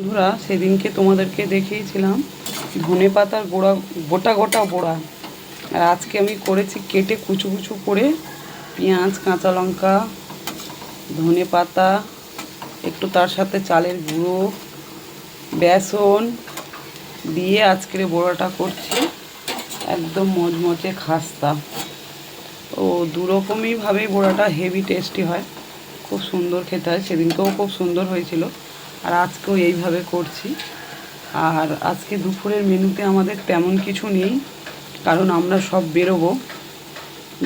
বন্ধুরা সেদিনকে তোমাদেরকে দেখিয়েছিলাম ধনে পাতার গোড়া, গোটা গোটা বড়া। আর আজকে আমি করেছি কেটে কুচু কুচু করে পেঁয়াজ, কাঁচা লঙ্কা, ধনে পাতা, একটু তার সাথে চালের গুঁড়ো, বেসন দিয়ে আজকের বড়াটা করছি। একদম মচমচে খাস্তা। ও দুরকমইভাবেই বড়াটা হেভি টেস্টি হয়, খুব সুন্দর খেতে হয়। সেদিনকেও খুব সুন্দর হয়েছিল, আর আজকেও এইভাবে করছি। আর আজকে দুপুরের মেনুতে আমাদের তেমন কিছু নেই, কারণ আমরা সব বেরোবো।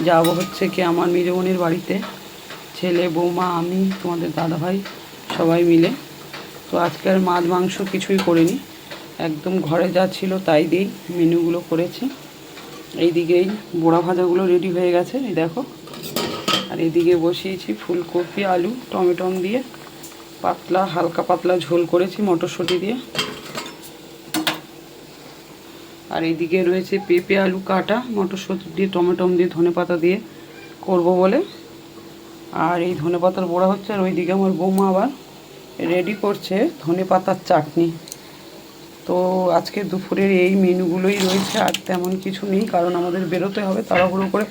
যাবো হচ্ছে কি আমার মেজ বোনের বাড়িতে, ছেলে, বৌমা, আমি, তোমাদের দাদাভাই সবাই মিলে। তো আজকে আর মাছ মাংস কিছুই করিনি, একদম ঘরে যা ছিল তাই দিয়েই মেনুগুলো করেছি। এইদিকেই বড়া ভাজাগুলো রেডি হয়ে গেছে, এই দেখো। আর এদিকে বসিয়েছি ফুলকপি, আলু, টমেটম দিয়ে পাতলা, হালকা পাতলা ঝোল করেছি মটরশুঁটি দিয়ে। আর এইদিকে রয়েছে পেঁপে আলু কাটা, মটরশুঁটি দিয়ে, টমেটম দিয়ে, ধনেপাতা দিয়ে করব বলে। আর এই ধনেপাতার বড়া হচ্ছে। আর ওইদিকে আমার বৌমা আবার রেডি করছে ধনেপাতার চাটনি। তো আজকে দুপুরের এই মেনুগুলোই রয়েছে, আর তেমন কিছু নেই, কারণ আমাদের বেরোতে হবে তাড়াহুড়ো করে।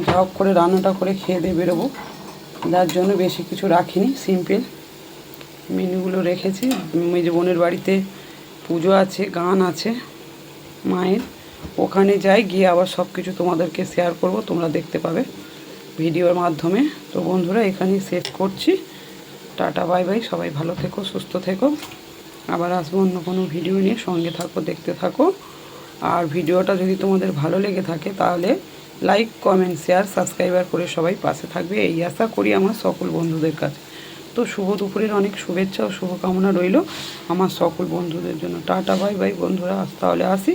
ঝপ করে রান্নাটা করে খেয়ে দিয়ে বেরোবো, যার জন্য বেশি কিছু রাখিনি, সিম্পল মেনুগুলো রেখেছি। মেজ বোনের বাড়িতে পুজো আছে, গান আছে মায়ের, ওখানে যাই, গিয়ে আবার সব কিছু তোমাদেরকে শেয়ার করব, তোমরা দেখতে পাবে ভিডিওর মাধ্যমে। তো বন্ধুরা এখানেই শেষ করছি। টাটা, বাই বাই, সবাই ভালো থেকো, সুস্থ থেকো। আবার আসবো অন্য কোনো ভিডিও নিয়ে, সঙ্গে থাকো, দেখতে থাকো। আর ভিডিওটা যদি তোমাদের ভালো লেগে থাকে তাহলে লাইক, কমেন্ট, শেয়ার, সাবস্ক্রাইবার করে সবাই পাশে থাকবে, এই আশা করি আমার সকল বন্ধুদের কাছে। তো শুভ দুপুরের অনেক শুভেচ্ছা ও শুভকামনা রইল আমার সকল বন্ধুদের জন্য। টাটা, বাই বাই বন্ধুরা, তাহলে আসি।